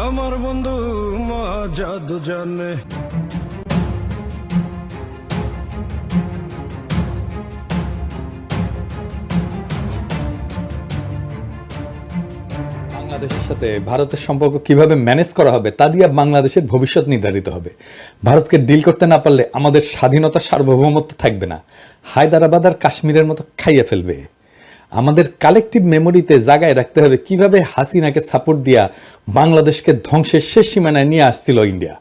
আমার বন্ধু মা জাদু জানে। বাংলাদেশের সাথে ভারতের সম্পর্ক কিভাবে ম্যানেজ করা হবে তা দিয়ে বাংলাদেশের ভবিষ্যৎ নির্ধারিত হবে। ভারতকে ডিল করতে না পারলে আমাদের স্বাধীনতা সার্বভৌমত্ব থাকবে না, হায়দ্রাবাদ আর কাশ্মীরের মতো খাইয়ে ফেলবে। আমাদের কালেকটিভ মেমোরিতে জায়গায় রাখতে হবে কিভাবে হাসিনাকে সাপোর্ট দিয়া বাংলাদেশকে ধ্বংসের শেষ সীমানায় নিয়ে আসছিল ইন্ডিয়া,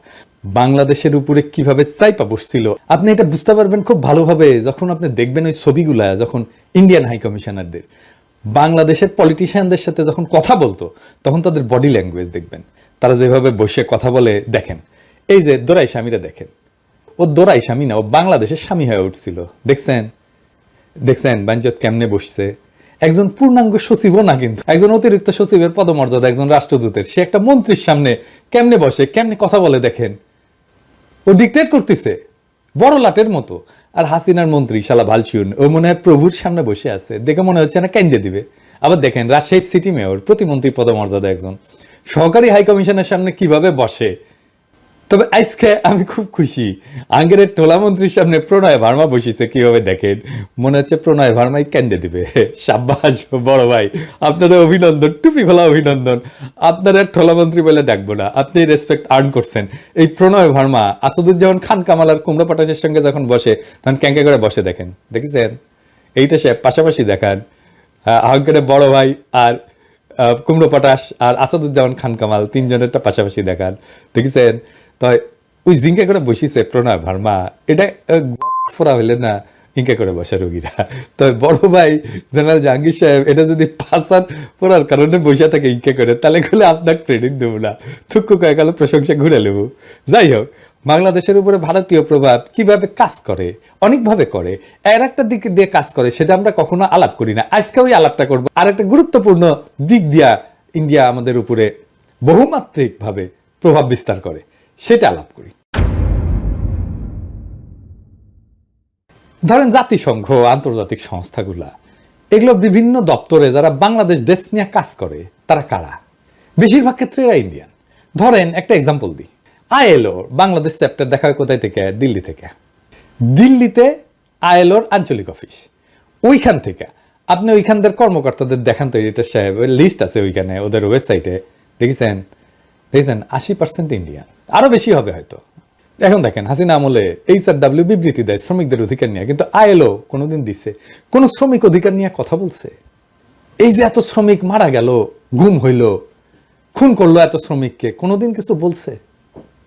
বাংলাদেশের উপরে কিভাবে চাইপা বসছিল। আপনি এটা বুঝতে পারবেন খুব ভালোভাবে যখন আপনি দেখবেন ওই ছবিগুলা, যখন ইন্ডিয়ান হাই কমিশনারদের বাংলাদেশের পলিটিশিয়ানদের সাথে যখন কথা বলতো তখন তাদের বডি ল্যাঙ্গুয়েজ দেখবেন, তারা যেভাবে বসে কথা বলে। দেখেন এই যে দোরাই স্বামীরা, দেখেন ও দোরাই স্বামী না, ও বাংলাদেশের স্বামী হয়ে উঠছিল। দেখছেন দেখছেন বাঞ্চত কেমনে বসছে। একজন পূর্ণাঙ্গ সচিবও না, কিন্তু একজন অতিরিক্ত সচিবের পদমর্যাদা, একজন রাষ্ট্রদূতের, সে একটা মন্ত্রীর সামনে কেমনে বসে, কেমনে কথা বলে। দেখেন ও ডিক্টেট করতেছে বড় লাটের মতো। আর হাসিনার মন্ত্রী শালা ভালসিউন, ও মনে হয় প্রভুর সামনে বসে আছে, দেখে মনে হচ্ছে না কেন্দ্রে দিবে। আবার দেখেন রাজশাহীর সিটি মেয়র, প্রতিমন্ত্রী পদমর্যাদা একজন, সহকারী হাই কমিশনের সামনে কিভাবে বসে। তবে আজকে আমি খুব খুশি, আঙ্গেরের টোলা মন্ত্রীর সামনে প্রণয় ভার্মা বসেছে, কিভাবে দেখেন মনে হচ্ছে প্রণয় ভার্মাই কেন্দ্রে দিবে। সাব্বাস বড় ভাই, আপনাদের অভিনন্দন, টুপি খোলা অভিনন্দন। আপনারা টোলা মন্ত্রী বলে ডাকবো না, আপনি রেসপেক্ট আর্ন করছেন। এই প্রণয় ভার্মা আসাদুজ্জামান খান কামাল আর কুমড়া পটাশের সঙ্গে যখন বসে তখন ক্যাঙ্কা করে বসে, দেখেন দেখেছেন, এইটা সে পাশাপাশি দেখান। আঙ্গেরের বড় ভাই আর কুমড়ো পটাশ আর আসাদুজ্জামান খান কামাল তিনজনেরটা পাশাপাশি দেখান, দেখেছেন। তো ওই জিঙ্কা করে বসিছে প্রণয় ভার্মা, এটা ফোরা হইলে না ইঙ্কা করে বসে রোগীরা। তো বড় ভাই জেনারেল জাহাঙ্গীর সাহেব এটা যদি পাসার পড়ার কারণে বসে থাকে ইঙ্কা করে, তাহলে গেলে আপনার ক্রেডিট দেবো না, থুকু কয়েক কালো প্রশংসা ঘুরে নেব। যাই হোক, বাংলাদেশের উপরে ভারতীয় প্রভাব কিভাবে কাজ করে, অনেকভাবে করে, এর একটা দিক দিয়ে কাজ করে, সেটা আমরা কখনো আলাপ করি না। আজকে ওই আলাপটা করবো। আর একটা গুরুত্বপূর্ণ দিক দিয়া ইন্ডিয়া আমাদের উপরে বহুমাত্রিক ভাবে প্রভাব বিস্তার করে, সেটা আলাপ করি। ধরেন জাতিসংঘ, আন্তর্জাতিক সংস্থাগুলা, এগুলো বিভিন্ন দপ্তরে যারা বাংলাদেশ দেশ নিয়ে কাজ করে তারা কারা? বেশিরভাগ ক্ষেত্রে এরা ইন্ডিয়ান। ধরেন একটা এক্সাম্পল দিই, আইএলও বাংলাদেশ চ্যাপ্টার দেখা হয় কোথায় থেকে? দিল্লি থেকে। দিল্লিতে আইএলওর আঞ্চলিক অফিস, ওইখান থেকে আপনি ওইখানদের কর্মকর্তাদের দেখান তো, এটা সাহেব লিস্ট আছে ওইখানে ওদের ওয়েবসাইটে, দেখেছেন দেখেছেন 80% ইন্ডিয়ান, আরো বেশি হবে হয়তো। এখন দেখেন হাসিনা আমলে HRW বিবৃতি দেয় শ্রমিকদের অধিকার নিয়ে, কিন্তু আইএলও কোনোদিন দিছে কোন শ্রমিক অধিকার নিয়ে কথা বলছে? এই যে এত শ্রমিক মারা গেল, গুম হইল, খুন করলো এত শ্রমিককে, কোনোদিন কিছু বলছে?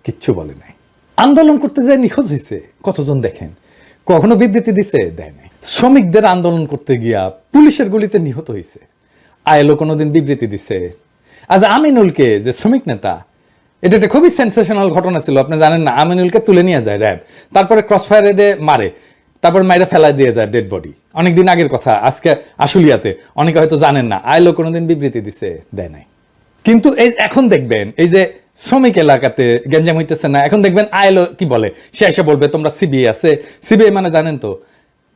কিচ্ছু বলে নাই। আন্দোলন করতে যায় নিখোঁজ হয়েছে কতজন দেখেন, কখনো বিবৃতি দিছে? দেয় নাই। শ্রমিকদের আন্দোলন করতে গিয়া পুলিশের গুলিতে নিহত হয়েছে, আইএলও কোনোদিন বিবৃতি দিছে? আজ আমিনুলকে, যে শ্রমিক নেতা, এটা একটা খুবই সেন্সেশনাল ঘটনা ছিল, আপনি জানেন না? আমিনুলকে তুলে নিয়ে যায় র্যাব, তারপরে ক্রস ফায়ারে দিয়ে মারে, তারপর মাইরে ফেলায় দিয়ে যায় ডেড বডি। অনেকদিন আগের কথা, আজকে আশুলিয়াতে, অনেকে হয়তো জানেন না। আইএলও কোনোদিন বিবৃতি দিছে? দেয় নাই। কিন্তু এই এখন দেখবেন এই যে শ্রমিক এলাকাতে গ্যাঞ্জাম হইতেছে না, এখন দেখবেন আইএলও কি বলে, সে এসে বলবে তোমরা সিবিআই আছে। সিবিআই মানে জানেন তো,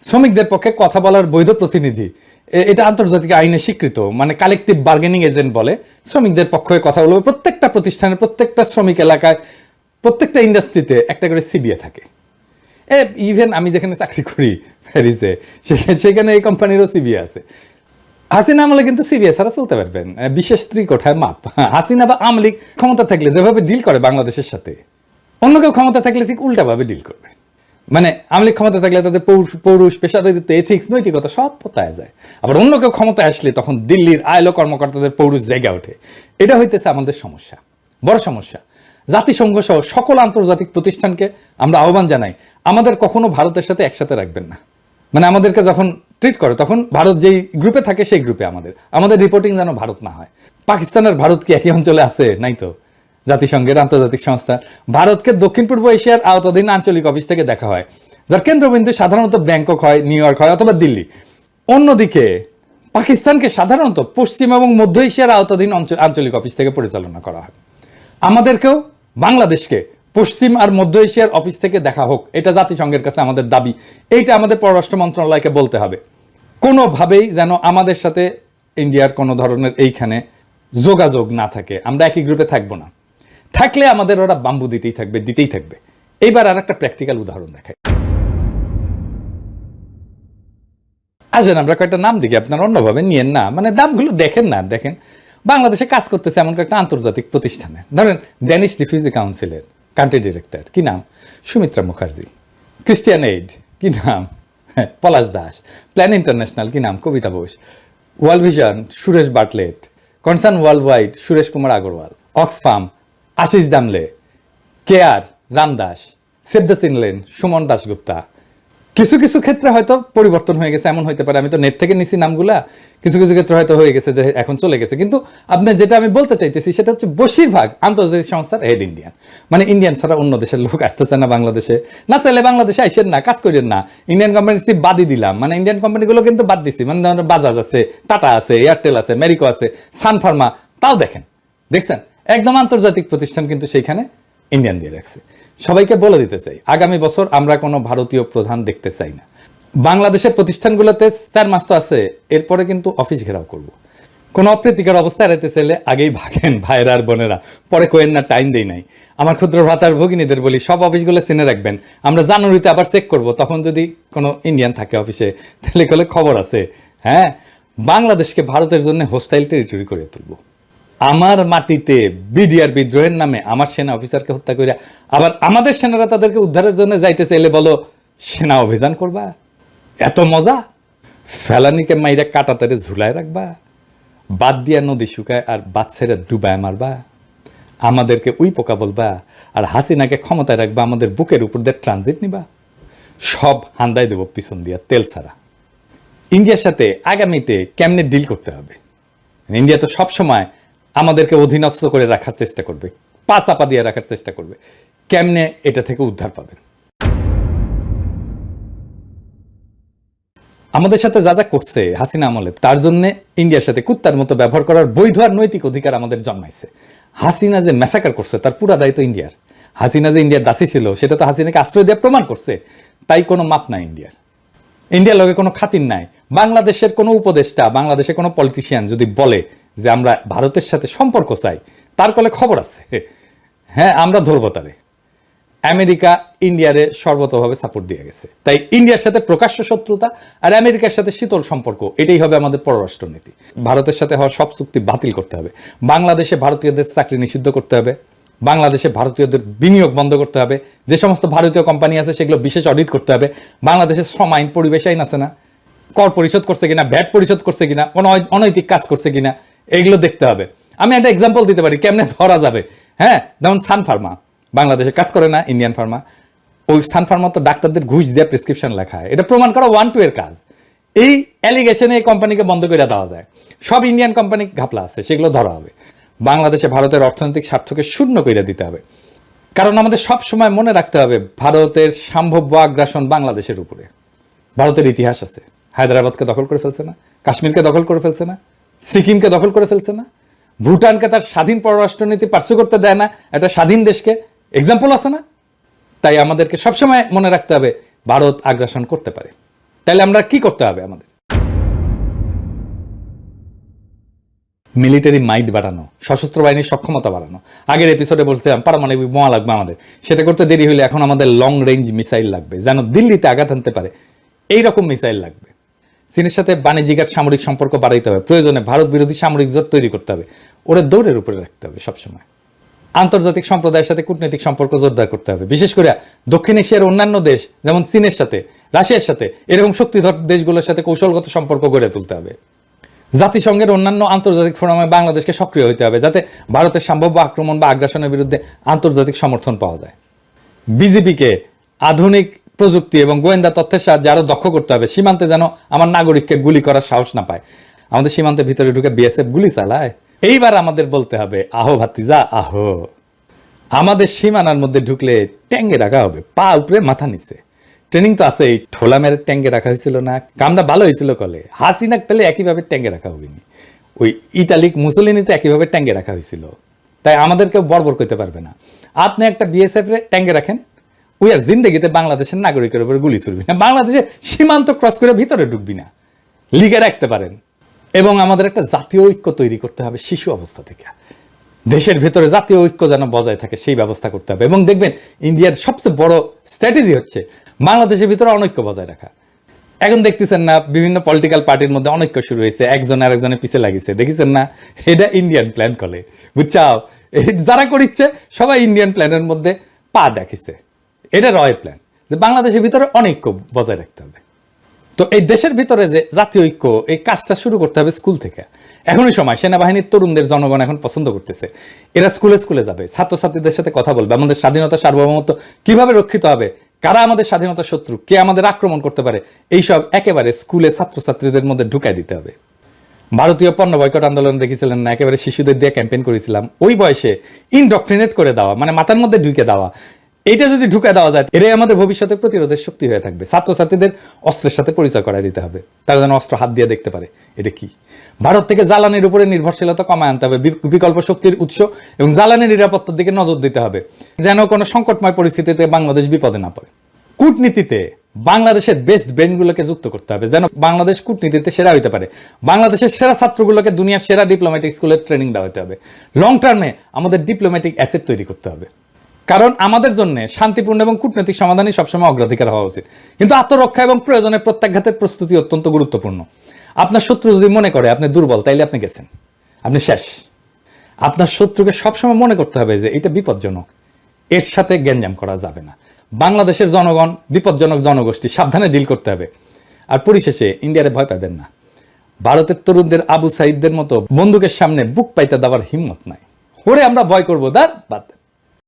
শ্রমিকদের পক্ষে কথা বলার বৈধ প্রতিনিধি। এটা আন্তর্জাতিক আইনে স্বীকৃত, মানে কালেকটিভ বার্গেনিং এজেন্ট বলে। শ্রমিকদের পক্ষে কথা বলবে। প্রত্যেকটা প্রতিষ্ঠানে, প্রত্যেকটা শ্রমিক এলাকায়, প্রত্যেকটা ইন্ডাস্ট্রিতে একটা করে সিবিআই থাকে। ইভেন আমি যেখানে চাকরি করি প্যারিসে, সেখানে এই কোম্পানিরও সিবিআই আছে। হাসিনা আমলে কিন্তু সিবিআই ছাড়া চলতে পারবেন, বিশেষ স্ত্রী কোঠায় মাপ। হাসিনা বা আওয়ামী লীগ ক্ষমতা থাকলে যেভাবে ডিল করে বাংলাদেশের সাথে, অন্য কেউ ক্ষমতা থাকলে ঠিক উল্টাভাবে ডিল করবে। মানে আওয়ামী লীগ ক্ষমতা থাকলে তাদের পৌরুষ, পেশাদারিত্ব, এথিক্স, নৈতিকতা সব পতায় যায়। আবার অন্য কেউ ক্ষমতায় আসলে তখন দিল্লির আইএলও কর্মকর্তাদের পৌরুষ জায়গা ওঠে। এটা হইতেছে আমাদের সমস্যা, বড় সমস্যা। জাতিসংঘ সহ সকল আন্তর্জাতিক প্রতিষ্ঠানকে আমরা আহ্বান জানাই, আমাদের কখনো ভারতের সাথে একসাথে রাখবেন না। মানে আমাদেরকে যখন ট্রিট করে তখন ভারত যেই গ্রুপে থাকে সেই গ্রুপে আমাদের রিপোর্টিং যেন ভারত না হয়। পাকিস্তান আর ভারত কি একই অঞ্চলে আছে? নাই তো। জাতিসংঘের আন্তর্জাতিক সংস্থা ভারতকে দক্ষিণ পূর্ব এশিয়ার আওতাধীন আঞ্চলিক অফিস থেকে দেখা হয়, যার কেন্দ্রবিন্দু সাধারণত ব্যাংকক হয়, নিউ ইয়র্ক হয় অথবা দিল্লি। অন্যদিকে পাকিস্তানকে সাধারণত পশ্চিম এবং মধ্য এশিয়ার আওতাধীন আঞ্চলিক অফিস থেকে পরিচালনা করা হয়। আমাদেরকেও বাংলাদেশকে পশ্চিম আর মধ্য এশিয়ার অফিস থেকে দেখা হোক, এটা জাতিসংঘের কাছে আমাদের দাবি। এইটা আমাদের পররাষ্ট্র মন্ত্রণালয়কে বলতে হবে। কোনোভাবেই যেন আমাদের সাথে ইন্ডিয়ার কোনো ধরনের এইখানে যোগাযোগ না থাকে, আমরা একই গ্রুপে থাকবো না। থাকলে আমাদের ওরা বাম্বু দিতেই থাকবে। এইবার আর একটা প্র্যাকটিক্যাল উদাহরণ দেখাই। আসেন আমরা কয়েকটা নাম দেখি, আপনারা অন্যভাবে নিয়েন না, মানে দামগুলো দেখেন না। দেখেন বাংলাদেশে কাজ করতেছে এমন একটা আন্তর্জাতিক প্রতিষ্ঠানে, ধরেন ড্যানিশ রিফিউজি কাউন্সিলের কান্ট্রি ডিরেক্টর, কি নাম? সুমিত্রা মুখার্জি। ক্রিস্টিয়ান এইড, কি নাম? পলাশ দাস। প্ল্যান ইন্টারন্যাশনাল, কি নাম? কবিতা বোস। ওয়ার্ল্ড ভিশন, সুরেশ বাটলেট। Concern worldwide, Suresh Kumar Agarwal. Oxfam, Ashish Damle. Care, Ramdas. Save the children, Suman Dasgupta. কিছু কিছু ক্ষেত্রে হয়তো পরিবর্তন হয়ে গেছে, এমন হইতে পারে, আমি তো নেট থেকে নিছি নামগুলা, কিছু কিছু ক্ষেত্রে হয়তো হয়ে গেছে যে এখন চলে গেছে, কিন্তু আপনি যেটা আমি বলতে চাইতেছি সেটা হচ্ছে বেশিরভাগ আন্তর্জাতিক সংস্থার হেড ইন্ডিয়ান। মানে ইন্ডিয়ান ছাড়া অন্য দেশের লোক আসতেছে না বাংলাদেশে, না চাইলে বাংলাদেশে আইসেন না, কাজ করেন না। ইন্ডিয়ান কোম্পানি বাদই দিলাম, মানে ইন্ডিয়ান কোম্পানিগুলো কিন্তু বাদ দিছি, মানে বাজাজ আছে, টাটা আছে, এয়ারটেল আছে, মেরিকো আছে, সান ফার্মা, তাও দেখছেন একদম আন্তর্জাতিক প্রতিষ্ঠান কিন্তু সেইখানে ইন্ডিয়ান দিয়ে রাখছে। সবাইকে বলে দিতে চাই, আগামী বছর আমরা কোনো ভারতীয় প্রধান দেখতে চাই না। বাংলাদেশের প্রতিষ্ঠানগুলোতে 4 মাস তো আছে, এরপরে কিন্তু অফিস ঘেরাও করব। কোনো অপ্রীতিকর অবস্থা এড়াইতে চাইলে আগেই ভাগেন ভাইরা আর বোনেরা, পরে কোয়েন না, টাইম দেই নাই। আমার ক্ষুদ্র ভ্রাতার ভগিনীদের বলি, সব অফিসগুলো চিনে রাখবেন, আমরা জানুয়ারিতে আবার চেক করব, তখন যদি কোনো ইন্ডিয়ান থাকে অফিসে তাহলে কলে খবর আছে। হ্যাঁ, বাংলাদেশকে ভারতের জন্য হোস্টাইল টেরিটরি করে তুলব। আমার মাটিতে বিডিআর বিদ্রোহের নামে আমার সেনা অফিসারকে হত্যা করে আবার আমাদের সেনারা তাদেরকে উদ্ধারের জন্য যাইতে চাইলে বলো সেনা অভিযান করবা? এত মজা? ফেলানিকে মাইরা কাটাতারে ঝুলায় রাখবা, বাদ দিয়া নদী শুকায় আর বাচ্চারা ডুবায় মারবা, আমাদেরকে উই পোকা বলবা, আর হাসিনাকে ক্ষমতায় রাখবা, আমাদের বুকের উপর দিয়ে ট্রানজিট নিবা? সব হান্দাই দেব পিছন দিয়া তেল ছাড়া। ইন্ডিয়ার সাথে আগামীতে কেমনে ডিল করতে হবে? ইন্ডিয়া তো সবসময় আমাদেরকে অধীনস্থ করে রাখার চেষ্টা করবে, পা চাপা দিয়ে রাখার চেষ্টা করবে। কেমনে এটা থেকে উদ্ধার পাবেন? আমাদের সাথে যা যা করছে হাসিনা আমলে, তার জন্য ইন্ডিয়ার সাথে কুত্তার মতো ব্যবহার করার বৈধ আর নৈতিক অধিকার আমাদের জন্মাইছে। হাসিনা যে ম্যাসাকার করছে তার পুরা দায়িত্ব ইন্ডিয়ার। হাসিনা যে ইন্ডিয়ার দাসী ছিল সেটা তো হাসিনাকে আশ্রয় দিয়ে প্রমাণ করছে, তাই কোনো মাপ নাই ইন্ডিয়ার। ইন্ডিয়ার লগে কোনো খাতির নাই। বাংলাদেশের কোনো উপদেষ্টা, বাংলাদেশের কোনো পলিটিশিয়ান যদি বলে যে আমরা ভারতের সাথে সম্পর্ক চাই, তার কলে খবর আছে, হ্যাঁ আমরা ধরবো তারে। আমেরিকা ইন্ডিয়ারে সর্বতভাবে সাপোর্ট দিয়ে গেছে, তাই ইন্ডিয়ার সাথে প্রকাশ্য শত্রুতা আর আমেরিকার সাথে শীতল সম্পর্ক, এটাই হবে আমাদের পররাষ্ট্রনীতি। ভারতের সাথে হওয়া সব চুক্তি বাতিল করতে হবে, বাংলাদেশে ভারতীয়দের চাকরি নিষিদ্ধ করতে হবে, বাংলাদেশে ভারতীয়দের বিনিয়োগ বন্ধ করতে হবে, যে সমস্ত ভারতীয় কোম্পানি আছে সেগুলো বিশেষ অডিট করতে হবে। বাংলাদেশের শ্রম আইন, পরিবেশ আইন আছে না, কর পরিশোধ করছে কিনা, ভ্যাট পরিশোধ করছে কিনা, কোনো অনৈতিক কাজ করছে কিনা, এগুলো দেখতে হবে। আমি একটা এক্সাম্পল দিতে পারি কেমনে ধরা যাবে। হ্যাঁ, যেমন সান ফার্মা বাংলাদেশে কাজ করে না, ইন্ডিয়ান ফার্মা। ওই সান ফার্মা তো ডাক্তারদের ঘুষ দিয়ে প্রেসক্রিপশন লেখা হয়, এটা প্রমাণ করা 1-2 এর কাজ। এই অ্যালিগেশনে এই কোম্পানিকে বন্ধ করে দেওয়া যায়। সব ইন্ডিয়ান কোম্পানি ঘাপলা আছে, সেগুলো ধরা হবে। বাংলাদেশে ভারতের অর্থনৈতিক স্বার্থকে শূন্য করে দিতে হবে, কারণ আমাদের সব সময় মনে রাখতে হবে ভারতের সম্ভাব্য আগ্রাসন বাংলাদেশের উপরে। ভারতের ইতিহাস আছে, হায়দ্রাবাদকে দখল করে ফেলছে না, কাশ্মীরকে দখল করে ফেলছে না, সিকিমকে দখল করে ফেলছে না, ভুটানকে তার স্বাধীন পররাষ্ট্রনীতি পার্সু করতে দেয় না, একটা স্বাধীন দেশকে, এক্সাম্পল আছে না? তাই আমাদেরকে সবসময় মনে রাখতে হবে ভারত আগ্রাসন করতে পারে। তাহলে আমরা কি করতে হবে? আমাদের মিলিটারি মাইট বাড়ানো, সশস্ত্র বাহিনীর সক্ষমতা বাড়ানো। আগের এপিসোডে বলছিলাম পারমাণবিক বোমা লাগবে আমাদের, সেটা করতে দেরি হলে এখন আমাদের লং রেঞ্জ মিসাইল লাগবে, যেন দিল্লিতে আঘাত আনতে পারে এইরকম মিসাইল লাগবে। চীনের সাথে বাণিজ্যিক আর সামরিক সম্পর্ক বাড়াইতে হবে, প্রয়োজনে ভারত বিরোধী সামরিক জোট তৈরি করতে হবে, ওরা দৌড়ের উপরে রাখতে হবে সবসময়। আন্তর্জাতিক সম্প্রদায়ের সাথে কূটনৈতিক সম্পর্ক জোরদার করতে হবে, বিশেষ করে দক্ষিণ এশিয়ার অন্যান্য দেশ যেমন চীনের সাথে, রাশিয়ার সাথে, এরকম শক্তিধর দেশগুলোর সাথে কৌশলগত সম্পর্ক গড়ে তুলতে হবে। জাতিসংঘের অন্যান্য আন্তর্জাতিক ফোরামে বাংলাদেশকে সক্রিয় হতে হবে, যাতে ভারতের সম্ভাব্য আক্রমণ বা আগ্রাসনের বিরুদ্ধে আন্তর্জাতিক সমর্থন পাওয়া যায়। বিজেপিকে আধুনিক প্রযুক্তি এবং গোয়েন্দা তথ্যের সাহায্যে আরো দক্ষ করতে হবে, সীমান্তে যেন আমার নাগরিককে গুলি করার সাহস না পায়। আমাদের সীমান্তের ভিতরে ঢুকে বিএসএফ গুলি চালায়। এইবার আমাদের বলতে হবে আহো ভাতিজা আহো। আমাদের সীমানার মধ্যে ঢুকলে ট্যাঙ্গে রাখা হবে, পা উপরে মাথা নিচে। ট্রেনিং তো আছে, ঠোলা মেরে ট্যাঙ্গে রাখা হয়েছিল না, কামটা ভালো হয়েছিল কলে। হাসিনা পেলে একইভাবে ট্যাঙ্গে রাখা হবে নি, ওই ইতালিক মুসলিনিতে একইভাবে ট্যাঙ্গে রাখা হয়েছিল। তাই আমাদেরকে বর্বর করতে পারবে না। আপনি একটা বিএসএফ রে ট্যাঙ্গে রাখেন, ওই আর জিন্দগিতে বাংলাদেশের নাগরিকের উপরে গুলি চলবি না, বাংলাদেশে সীমান্ত ক্রস করে ভিতরে ঢুকবি না, লিগে রাখতে পারেন। এবং আমাদের একটা জাতীয় ঐক্য তৈরি করতে হবে শিশু অবস্থা থেকে। দেশের ভেতরে জাতীয় ঐক্য যেন বজায় থাকে সেই ব্যবস্থা করতে হবে। এবং দেখবেন ইন্ডিয়ার সবচেয়ে বড় স্ট্র্যাটেজি হচ্ছে বাংলাদেশের ভিতরে অনৈক্য বজায় রাখা। এখন দেখতেছেন না বিভিন্ন পলিটিক্যাল পার্টির মধ্যে অনৈক্য শুরু হয়েছে, একজন আরেকজনের পিছে লাগিয়েছে, দেখেছেন না? এটা ইন্ডিয়ান প্ল্যান করে, বুঝছাও? যারা করিচ্ছে সবাই ইন্ডিয়ান প্ল্যানের মধ্যে পা দেখিছে। এটা রয় প্ল্যান যে বাংলাদেশের ভিতরে অনৈক্য বজায় রাখতে হবে। তো এই দেশের ভিতরে যে জাতীয় ঐক্য, এই কাজটা শুরু করতে হবে স্কুল থেকে। এখনই সময়, সেনাবাহিনীর তরুণদের জনগণ এখন পছন্দ করতেছে। এরা স্কুলে স্কুলে যাবে, ছাত্রছাত্রীদের সাথে কথা বলবে, আমাদের স্বাধীনতা সার্বভৌমত্ব কিভাবে রক্ষিত হবে, কারা আমাদের স্বাধীনতার শত্রু, কে আমাদের আক্রমণ করতে পারে, এইসব একেবারে স্কুলে ছাত্রছাত্রীদের মধ্যে ঢুকাই দিতে হবে। ভারতীয় পণ্য বয়কট আন্দোলন দেখেছিলেন না? একেবারে শিশুদের দিয়ে ক্যাম্পেইন করেছিলাম। ওই বয়সে ইনডক্ট্রিনেট করে দেওয়া, মানে মাথার মধ্যে ঢুকে দেওয়া, এটা যদি ঢুকে দেওয়া যায় এরাই আমাদের ভবিষ্যতে প্রতিরোধের শক্তি হয়ে থাকবে। ছাত্রছাত্রীদের অস্ত্রের সাথে পরিচয় করাই দিতে হবে, তারা যেন অস্ত্র হাত দিয়ে দেখতে পারে এটা কি। ভারত থেকে জ্বালানির উপরে নির্ভরশীলতা কমায় আনতে হবে, বিকল্প শক্তির উৎস এবং জ্বালানি নিরাপত্তার দিকে নজর দিতে হবে, যেন কোনো সংকটময় পরিস্থিতিতে বাংলাদেশ বিপদে না পড়ে। কূটনীতিতে বাংলাদেশের বেস্ট ব্রেনগুলোকে যুক্ত করতে হবে, যেন বাংলাদেশ কূটনীতিতে সেরা হইতে পারে। বাংলাদেশের সেরা ছাত্রগুলোকে দুনিয়ার সেরা ডিপ্লোম্যাটিক স্কুলে ট্রেনিং দেওয়া হতে হবে। লং টার্মে আমাদের ডিপ্লোম্যাটিক অ্যাসেট তৈরি করতে হবে, কারণ আমাদের জন্য শান্তিপূর্ণ এবং কূটনৈতিক সমাধানই সবসময় অগ্রাধিকার হওয়া উচিত। কিন্তু আত্মরক্ষা এবং প্রয়োজনে প্রত্যাঘাতের প্রস্তুতি অত্যন্ত গুরুত্বপূর্ণ। আপনার শত্রু যদি মনে করে আপনি দুর্বল, তাইলে আপনি গেছেন, আপনি শেষ। আপনার শত্রুকে সবসময় মনে করতে হবে যে এটা বিপজ্জনক, এর সাথে গ্যাঞ্জাম করা যাবে না। বাংলাদেশের জনগণ বিপজ্জনক জনগোষ্ঠী, সাবধানে ডিল করতে হবে। আর পরিশেষে ইন্ডিয়ারে ভয় পাবেন না। ভারতের তরুণদের আবু সাইদদের মতো বন্দুকের সামনে বুক পাইতে দেওয়ার হিম্মত নাই। ওরে আমরা ভয় করবো, বাদ।